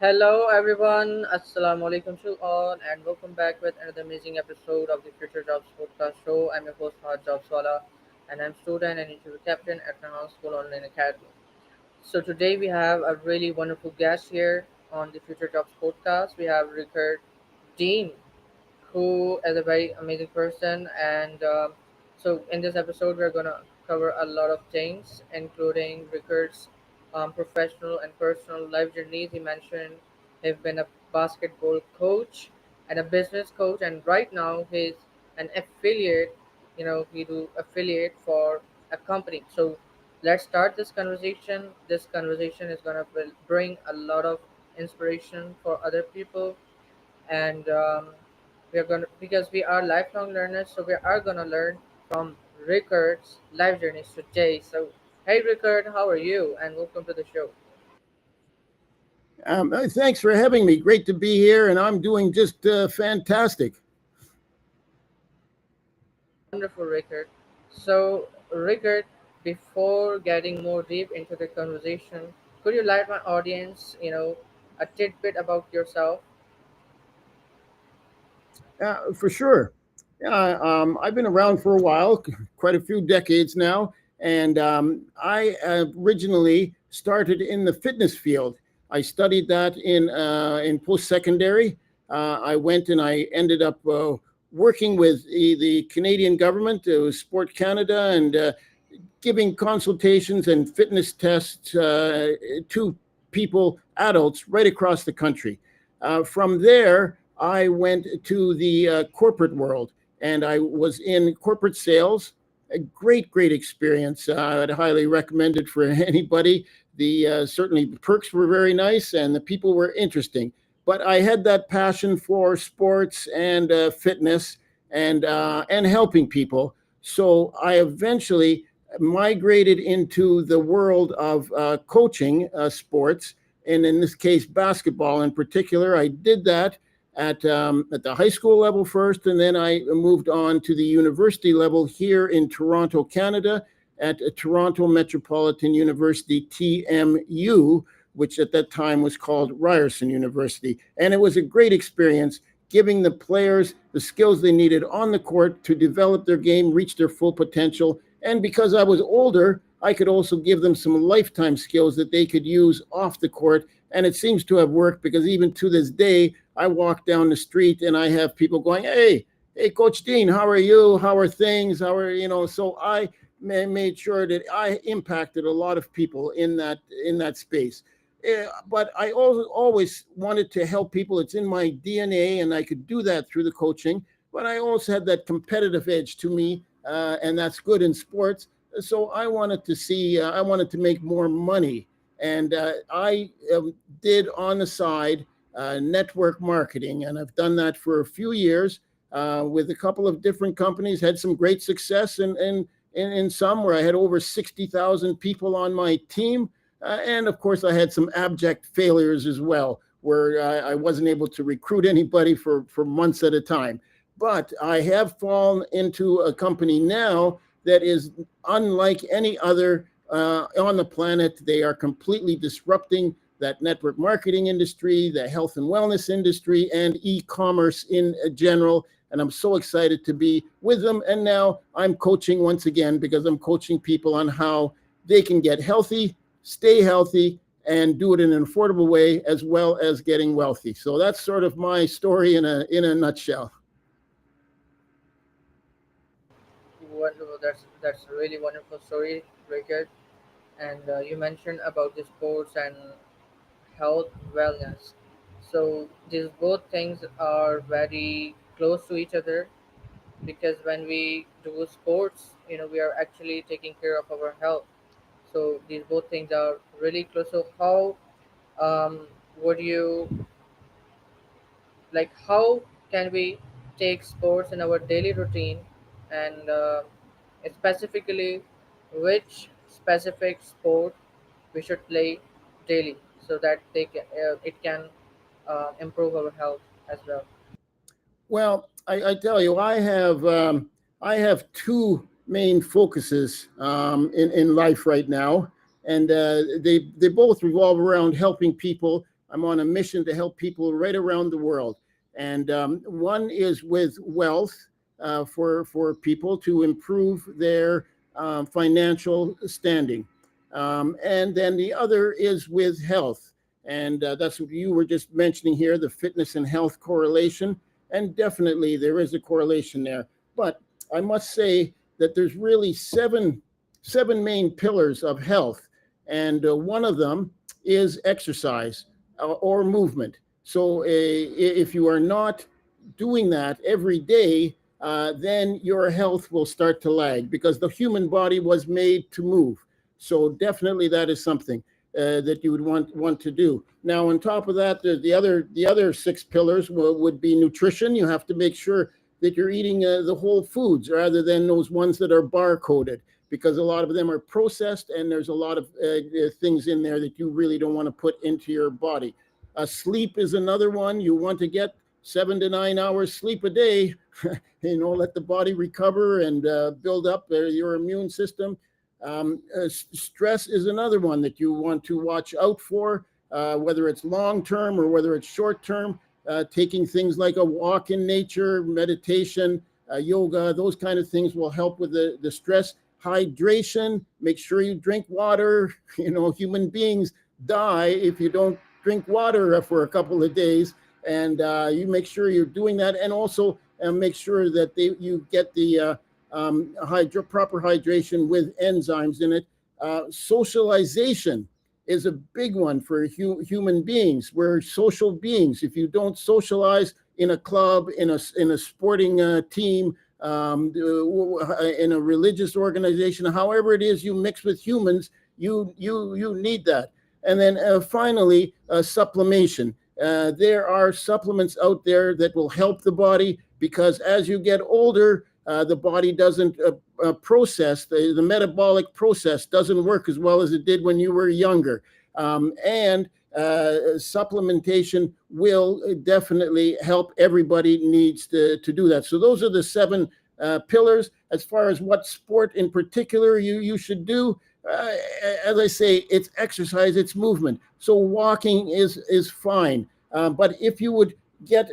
Hello everyone, Assalamu alaikum to all, and welcome back with another amazing episode of the Future Jobs Podcast Show. I'm your host Fahad Jobswala, and I'm student and interview captain at Nahan School Online Academy. So today we have a really wonderful guest here on the Future Jobs Podcast. We have Richard Dean, who is a very amazing person. And so, in this episode, we're going to cover a lot of things, including Rickard's professional and personal life journeys. He mentioned he's been a basketball coach and a business coach, and right now he's an affiliate. He do affiliate for a company. So, let's start this conversation. This conversation is going to bring a lot of inspiration for other people, and we are going to, because we are lifelong learners, so we are going to learn from Rickard's life journeys today. So hey Rickard, how are you, and welcome to the show. Thanks for having me. Great to be here, and I'm doing just fantastic. Wonderful, Rickard. So Rickard, before getting more deep into the conversation, could you let my audience a tidbit about yourself? For sure. I've been around for a while, quite a few decades now, and I originally started in the fitness field. I studied that in post secondary. I went and I ended up working with the Canadian government, Sport Canada, and giving consultations and fitness tests to people, adults, right across the country. From there, I went to the corporate world, and I was in corporate sales. A great experience. I'd highly recommend it for anybody. The certainly the perks were very nice, and the people were interesting. But I had that passion for sports and fitness and helping people. So I eventually migrated into the world of coaching sports, and in this case, basketball in particular. I did that at the high school level first, and then I moved on to the university level here in Toronto, Canada, at Toronto Metropolitan University, TMU, which at that time was called Ryerson University. And it was a great experience, giving the players the skills they needed on the court to develop their game, reach their full potential. And because I was older, I could also give them some lifetime skills that they could use off the court. And it seems to have worked, because even to this day, I walk down the street and I have people going, hey, Coach Dean, how are you? How are things? So I made sure that I impacted a lot of people in that space. But I always wanted to help people. It's in my DNA, and I could do that through the coaching. But I also had that competitive edge to me, and that's good in sports. So I wanted to make more money, and I did on the side network marketing, and I've done that for a few years with a couple of different companies. Had some great success in some where I had over 60,000 people on my team. And of course, I had some abject failures as well, where I wasn't able to recruit anybody for months at a time. But I have fallen into a company now that is unlike any other on the planet. They are completely disrupting that network marketing industry, the health and wellness industry, and e-commerce in general. And I'm so excited to be with them. And now I'm coaching once again, because I'm coaching people on how they can get healthy, stay healthy, and do it in an affordable way, as well as getting wealthy. So that's sort of my story in a nutshell. Wonderful. That's a really wonderful story, Rickard. And you mentioned about the sports and health wellness. So these both things are very close to each other, because when we do sports, we are actually taking care of our health. So these both things are really close. So how would you like? How can we take sports in our daily routine, and specifically which specific sport we should play daily, so that it can improve our health as well. Well, I tell you, I have two main focuses in life right now, and they both revolve around helping people I'm on a mission to help people right around the world. And one is with wealth for people to improve their financial standing. And then the other is with health. And that's what you were just mentioning here, the fitness and health correlation. And definitely there is a correlation there. But I must say that there's really seven main pillars of health. And one of them is exercise or movement. So if you are not doing that every day, then your health will start to lag because the human body was made to move. So definitely that is something that you would want to do. Now, on top of that, the other six pillars would be nutrition. You have to make sure that you're eating the whole foods rather than those ones that are bar-coded, because a lot of them are processed and there's a lot of things in there that you really don't want to put into your body. Sleep is another one. You want to get 7 to 9 hours sleep a day, let the body recover and build up your immune system. Stress is another one that you want to watch out for, whether it's long-term or whether it's short-term. Taking things like a walk in nature, meditation, yoga, those kind of things will help with the stress. Hydration, make sure you drink water. Human beings die if you don't drink water for a couple of days. And you make sure you're doing that. And also make sure that you get the proper hydration with enzymes in it. Socialization is a big one for human beings. We're social beings. If you don't socialize in a club, in a sporting team, in a religious organization, however it is you mix with humans, you need that. And then finally, supplementation. There are supplements out there that will help the body, because as you get older, the body doesn't process, the metabolic process doesn't work as well as it did when you were younger. And supplementation will definitely help. Everybody needs to do that. So those are the seven pillars. As far as what sport in particular you should do, as I say, it's exercise, it's movement. So walking is fine. But if you would get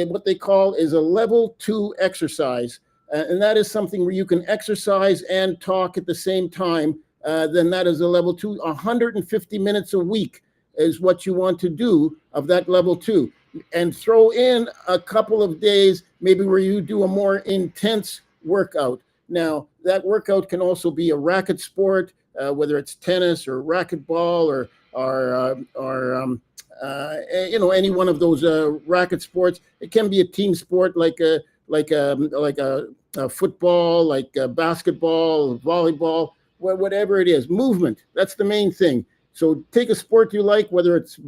what they call is a level 2 exercise, and that is something where you can exercise and talk at the same time, then that is a level 2. 150 minutes a week is what you want to do of that level 2. And throw in a couple of days, maybe where you do a more intense workout. Now, that workout can also be a racket sport, whether it's tennis or racquetball or any one of those racket sports. It can be a team sport like a football, like basketball, volleyball, whatever it is. Movement, that's the main thing. So take a sport you like, whether it's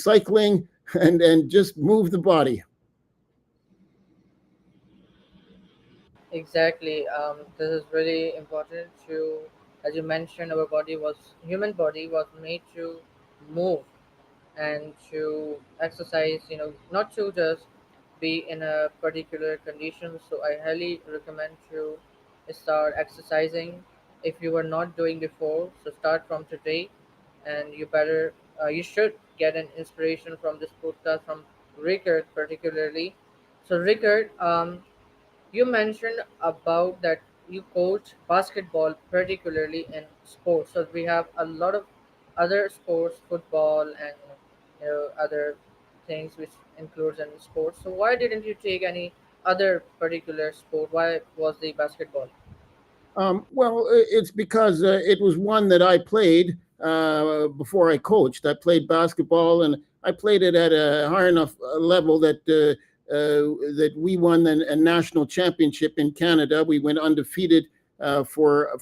cycling, and just move the body. Exactly. This is really important to, as you mentioned, human body was made to move and to exercise, not to just be in a particular condition. So I highly recommend to start exercising if you were not doing before. So start from today, and you should get an inspiration from this podcast from Rickard particularly. So Rickard, you mentioned about that you coach basketball, particularly in sports. So we have a lot of other sports, football, and other things which includes in sports. So why didn't you take any other particular sport? Why was the basketball? Well, it's because it was one that I played before I coached. I played basketball, and I played it at a high enough level that we won a national championship in Canada. We went undefeated for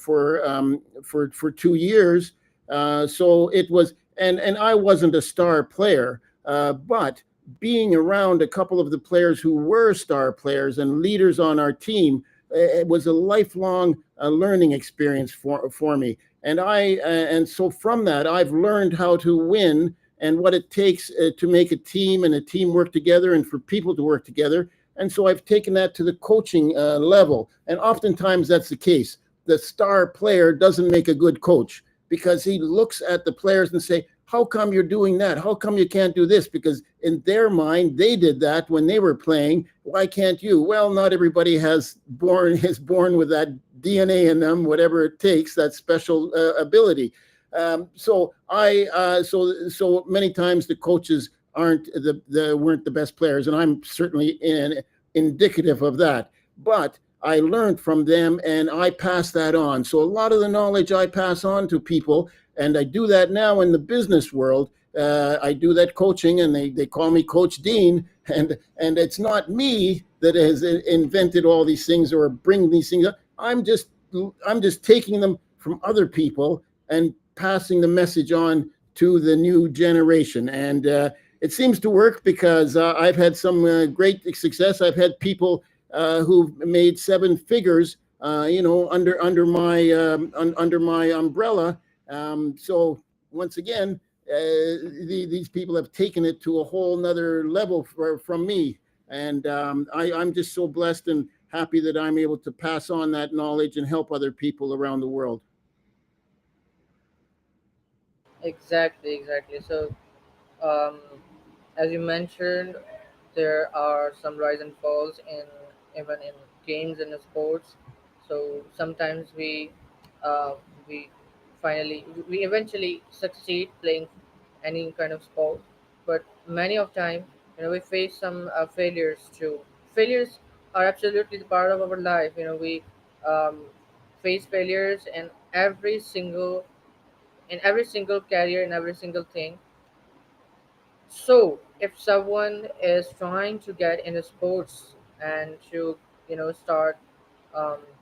2 years. So it was, and I wasn't a star player, but being around a couple of the players who were star players and leaders on our team, it was a lifelong learning experience for me. And so from that, I've learned how to win and what it takes to make a team and a team work together and for people to work together. And so I've taken that to the coaching level. And oftentimes that's the case. The star player doesn't make a good coach, because he looks at the players and say, how come you're doing that? How come you can't do this? Because in their mind, they did that when they were playing. Why can't you? Well, not everybody is born with that DNA in them, whatever it takes, that special ability. So many times the coaches aren't the weren't the best players, and I'm certainly indicative of that. But I learned from them and I pass that on. So a lot of the knowledge I pass on to people, and I do that now in the business world. I do that coaching, and they call me Coach Dean. And it's not me that has invented all these things or bring these things up. I'm just taking them from other people and passing the message on to the new generation. And it seems to work because I've had some great success. I've had people who've made seven figures, under my umbrella. So once again, these people have taken it to a whole nother level from me, and I'm just so blessed and happy that I'm able to pass on that knowledge and help other people around the world. Exactly, exactly. So, um, as you mentioned, there are some rise and falls in even in games and sports. So sometimes uh, we we eventually succeed playing any kind of sport, but many of time, we face some failures too. Failures are absolutely the part of our life. We um, face failures in every single career, in every single thing. So, if someone is trying to get into sports and to, start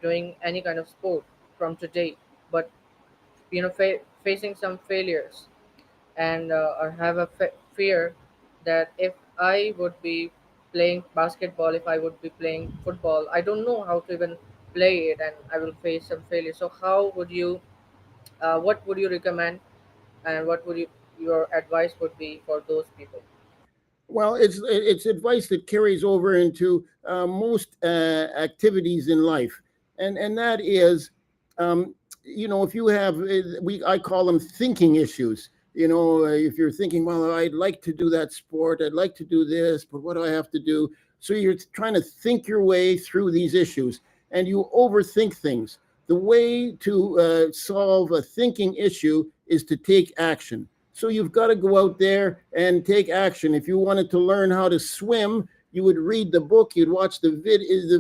doing any kind of sport from today, but facing some failures and or have a fear that if I would be playing basketball, if I would be playing football, I don't know how to even play it, and I will face some failure. So, what would you recommend, and what would your advice would be for those people? Well, it's advice that carries over into most activities in life, and that is, if you have we I call them thinking issues. If you're thinking, well, I'd like to do that sport, I'd like to do this, but what do I have to do? So you're trying to think your way through these issues, and you overthink things. The way to solve a thinking issue is to take action. So you've got to go out there and take action. If you wanted to learn how to swim, you would read the book, you'd watch the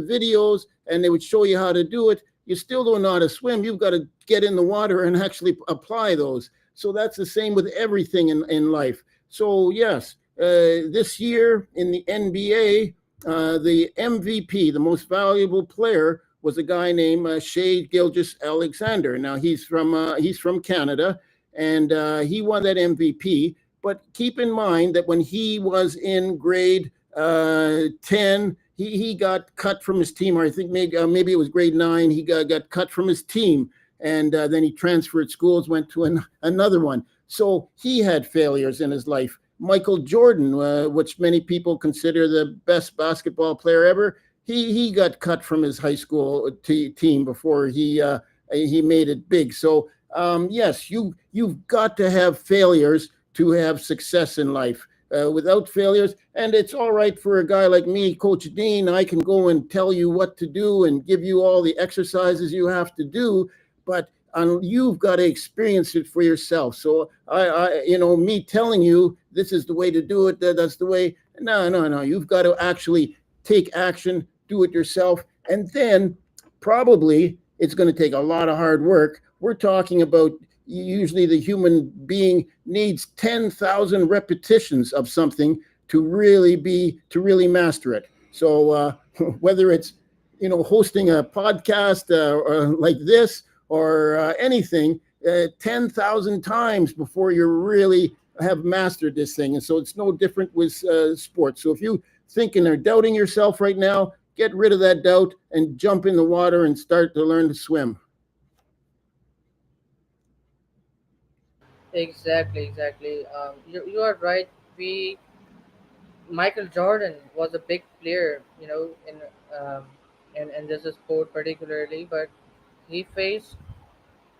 videos, and they would show you how to do it. You still don't know how to swim. You've got to get in the water and actually apply those. So that's the same with everything in life. So yes, this year in the NBA, the MVP, the most valuable player, was a guy named Shea Gilgis Alexander. Now he's from Canada, and he won that MVP. But keep in mind that when he was in grade 10, he got cut from his team, or I think maybe it was grade 9. He got cut from his team, and then he transferred schools, went to another one. So he had failures in his life. Michael Jordan, which many people consider the best basketball player ever, he got cut from his high school team before he made it big. So yes, you've got to have failures to have success in life. Without failures, and it's all right for a guy like me, Coach Dean. I can go and tell you what to do and give you all the exercises you have to do, but you've got to experience it for yourself. So me telling you this is the way to do it, that's the way. No, no, no. You've got to actually take action, do it yourself, and then probably it's going to take a lot of hard work. We're talking about usually the human being needs 10,000 repetitions of something to really master it. So whether it's hosting a podcast or like this or anything, 10,000 times before you really have mastered this thing. And so it's no different with sports. So if you thinking or doubting yourself right now, get rid of that doubt and jump in the water and start to learn to swim. Exactly, exactly. You are right. We Michael Jordan was a big player, um, in this sport particularly, but he faced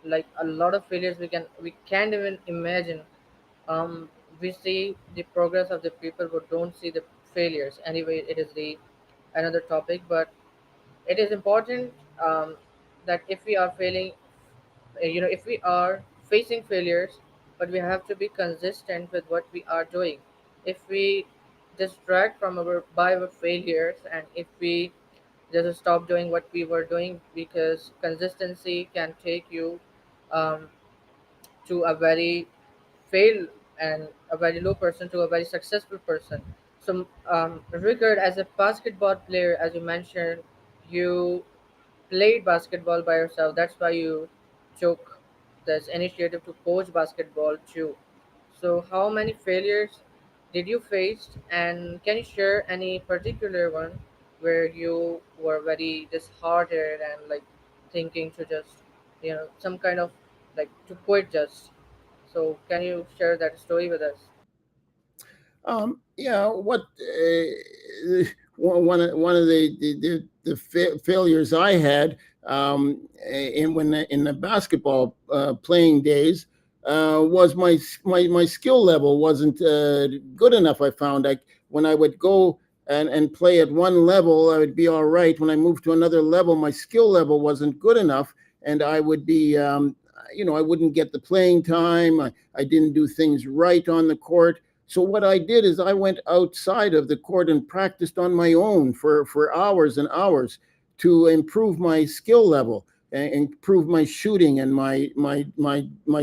like a lot of failures we can't even imagine. um, we see the progress of the people but don't see the failures. Anyway, it is the another topic, but it is important, that if we are failing, if we are facing failures, but we have to be consistent with what we are doing. If we distract from our by our failures, and if we just stop doing what we were doing, because consistency can take you um, to a very fail and a very low person to a very successful person. So, Rickard, as a basketball player, as you mentioned, you played basketball by yourself. That's why you took this initiative to coach basketball too. So, how many failures did you face, and can you share any particular one where you were very disheartened and like thinking to just, some kind of like to quit just? So, can you share that story with us? Yeah, what one of the failures I had in the basketball playing days was my skill level wasn't good enough. I found like when I would go and play at one level, I would be all right. When I moved to another level, my skill level wasn't good enough, and I would be I wouldn't get the playing time. I didn't do things right on the court. So what I did is I went outside of the court and practiced on my own for hours and hours to improve my skill level and improve my shooting and my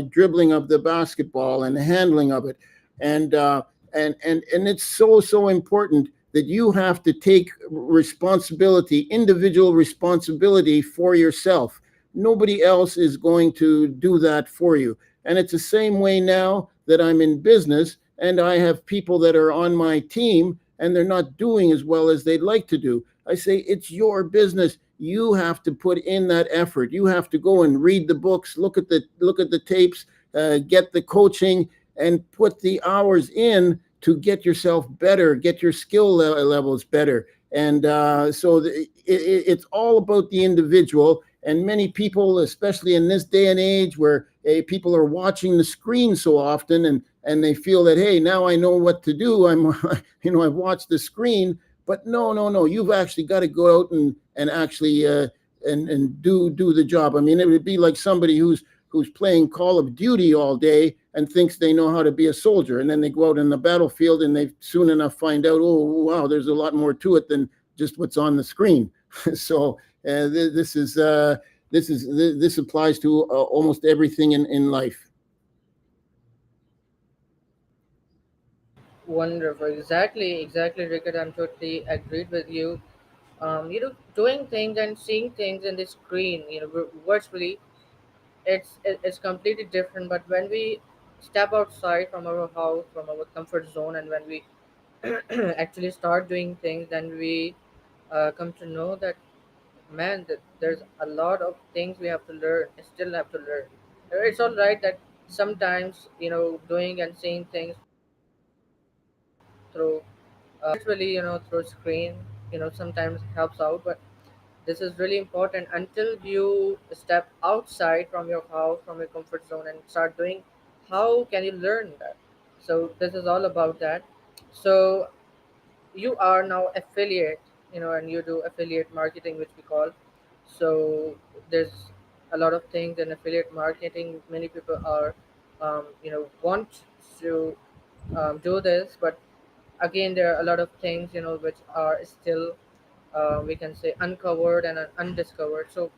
dribbling of the basketball and the handling of it. And and it's so important that you have to take responsibility, individual responsibility for yourself. Nobody else is going to do that for you. And it's the same way now that I'm in business and I have people that are on my team and they're not doing as well as they'd like to do. I say, it's your business. You have to put in that effort. You have to go and read the books, look at the tapes, get the coaching, and put the hours in to get yourself better, get your skill levels better. And it's all about the individual. And many people, especially in this day and age where people are watching the screen so often and they feel that, hey, now I know what to do. I've watched the screen, but no, you've actually got to go out and actually and do the job. I mean, it would be like somebody who's playing Call of Duty all day and thinks they know how to be a soldier, and then they go out in the battlefield and they soon enough find out, oh wow, there's a lot more to it than just what's on the screen. So this applies to almost everything in life. Wonderful. Exactly, Rickard. I'm totally agreed with you. Doing things and seeing things in the screen, virtually, it's completely different. But when we step outside from our house, from our comfort zone, and when we actually start doing things, then we come to know that, man, that there's a lot of things we have to learn. Still have to learn. It's all right that sometimes, doing and seeing things through virtually, through screen, sometimes helps out, but this is really important. Until you step outside from your house, from your comfort zone, and start doing, how can you learn that? So this is all about that. So you are now affiliate, and you do affiliate marketing, which we call. So there's a lot of things in affiliate marketing. Many people are, want to do this, but again, there are a lot of things, which are still, we can say, uncovered and undiscovered. So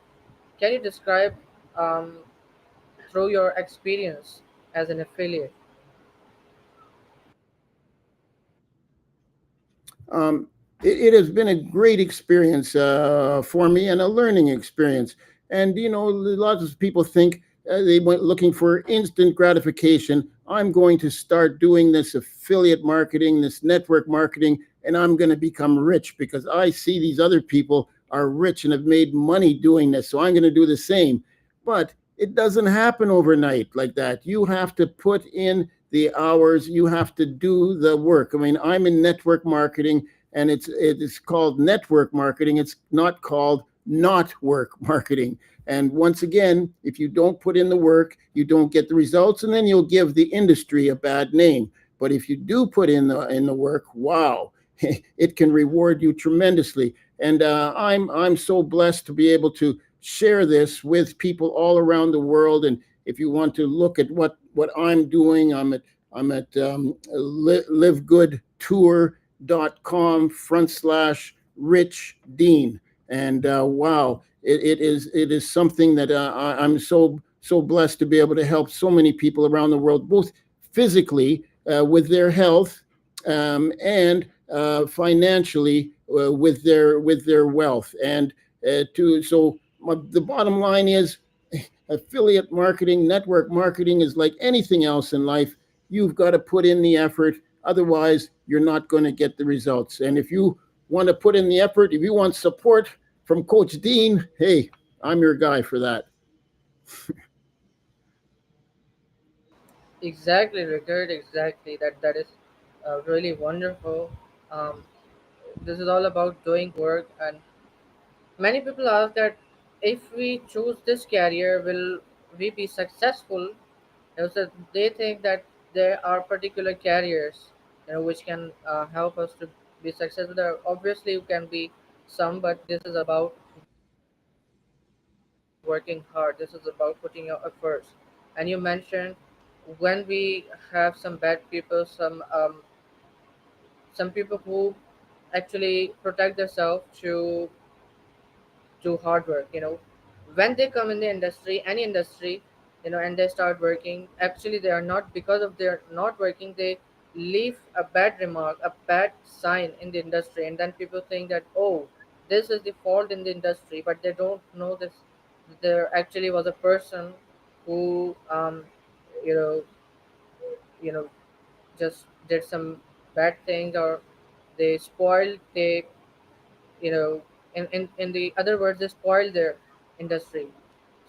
can you describe, um, through your experience as an affiliate? Um, it has been a great experience for me and a learning experience. And lots of people think they went looking for instant gratification. I'm going to start doing this affiliate marketing, this network marketing, and I'm going to become rich because I see these other people are rich and have made money doing this. So I'm going to do the same. But it doesn't happen overnight like that. You have to put in the hours, you have to do the work. I mean, I'm in network marketing and it's called network marketing. It's not called not work marketing. And once again, if you don't put in the work, you don't get the results, and then you'll give the industry a bad name. But if you do put in the work, wow, it can reward you tremendously. And I'm so blessed to be able to share this with people all around the world. And if you want to look at what I'm doing, I'm at livegoodtour.com/Rich Dean. And wow, it is something that I'm so blessed to be able to help so many people around the world, both physically with their health, and financially with their wealth. And the bottom line is, affiliate marketing, network marketing is like anything else in life. You've got to put in the effort. Otherwise, you're not going to get the results. And if you want to put in the effort, if you want support from Coach Dean, hey, I'm your guy for that. Exactly, Rickard. Exactly. That is really wonderful. Um, this is all about doing work, and many people ask that if we choose this career, will we be successful? So they think that there are particular careers, which can help us to be successful. There obviously can be some, but this is about working hard. This is about putting your efforts. And you mentioned when we have some bad people, some people who actually protect themselves to hard work. When they come in the industry, any industry, and they start working, actually they are not, because of their not working, they leave a bad remark, a bad sign in the industry, and then people think that, oh, this is the fault in the industry, but they don't know this. There actually was a person who you know you know just did some bad things, or they spoiled, you know in the other words, they spoiled their industry.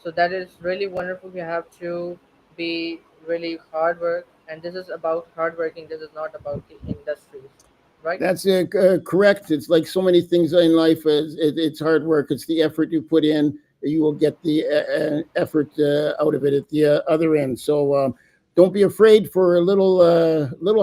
So that is really wonderful. You have to be really hard work, and this is about hard working. This is not about the industries, right? That's correct. It's like so many things in life. It's hard work. It's the effort you put in. You will get the effort out of it at the other end. So don't be afraid for a little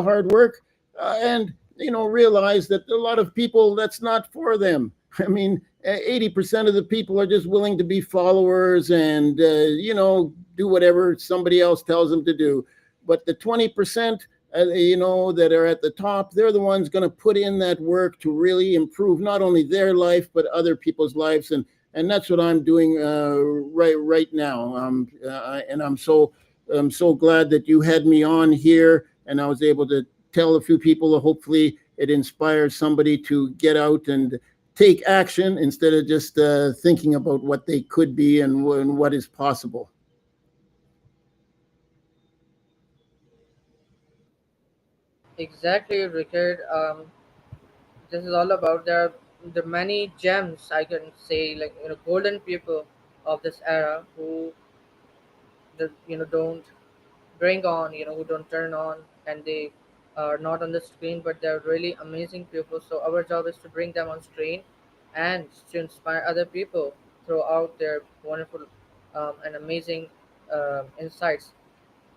hard work, and realize that a lot of people, that's not for them. I mean, 80% of the people are just willing to be followers and do whatever somebody else tells them to do. But the 20%, that are at the top, they're the ones going to put in that work to really improve not only their life but other people's lives. And that's what I'm doing right now. And I'm so glad that you had me on here, and I was able to tell a few people. Hopefully, it inspires somebody to get out and take action instead of just thinking about what they could be and what is possible. Exactly, Richard. This is all about the many gems, I can say, like, golden people of this era who don't bring on, who don't turn on, and they are not on the screen, but they're really amazing people. So our job is to bring them on screen and to inspire other people throughout their wonderful and amazing insights.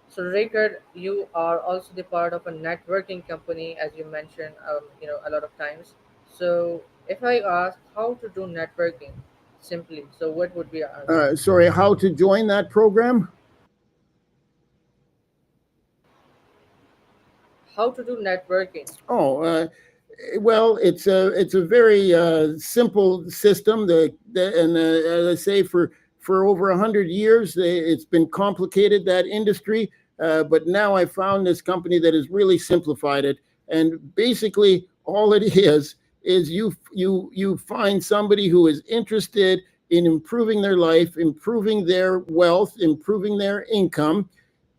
So Raycard, you are also the part of a networking company, as you mentioned, a lot of times. So if I ask how to do networking simply, so what would be your answer? Sorry, how to join that program? How to do networking? Oh, well, it's a very simple system. And as I say, for over 100 years, it's been complicated, that industry. But now I found this company that has really simplified it. And basically, all it is you find somebody who is interested in improving their life, improving their wealth, improving their income,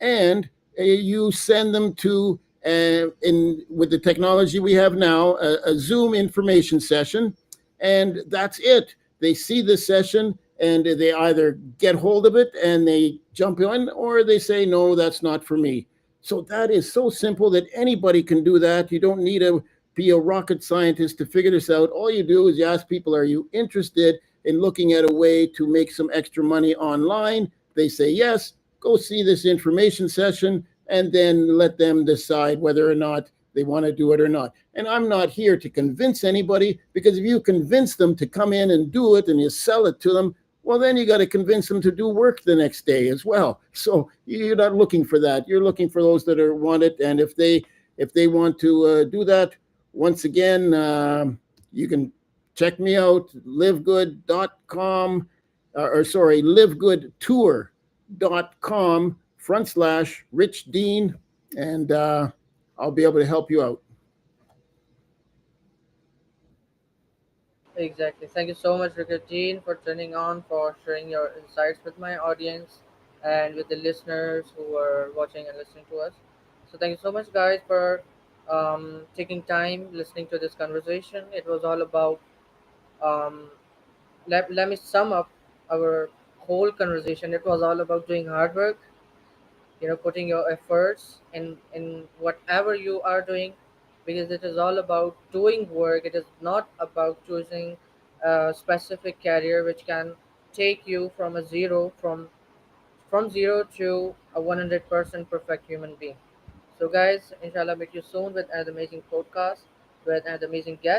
and you send them to, in with the technology we have now, a Zoom information session, and that's it. They see the session and they either get hold of it and they jump in, or they say, no, that's not for me. So that is so simple that anybody can do that. You don't need to be a rocket scientist to figure this out. All you do is you ask people, are you interested? in looking at a way to make some extra money online, they say yes, go see this information session, and then let them decide whether or not they want to do it or not. And I'm not here to convince anybody, because if you convince them to come in and do it and you sell it to them, well, then you got to convince them to do work the next day as well. So you're not looking for that. You're looking for those that are want it, and if they want to do that, once again, you can check me out, livegood.com, or sorry, livegoodtour.com/Rich Dean, and I'll be able to help you out. Exactly. Thank you so much, Jean, for turning on, for sharing your insights with my audience and with the listeners who are watching and listening to us. So, thank you so much, guys, for taking time listening to this conversation. It was all about, um, let me sum up our whole conversation. It was all about doing hard work, putting your efforts in whatever you are doing, because it is all about doing work. It is not about choosing a specific career which can take you from a zero from zero to a 100% perfect human being. So guys, inshallah, meet you soon with another amazing podcast with another amazing guest.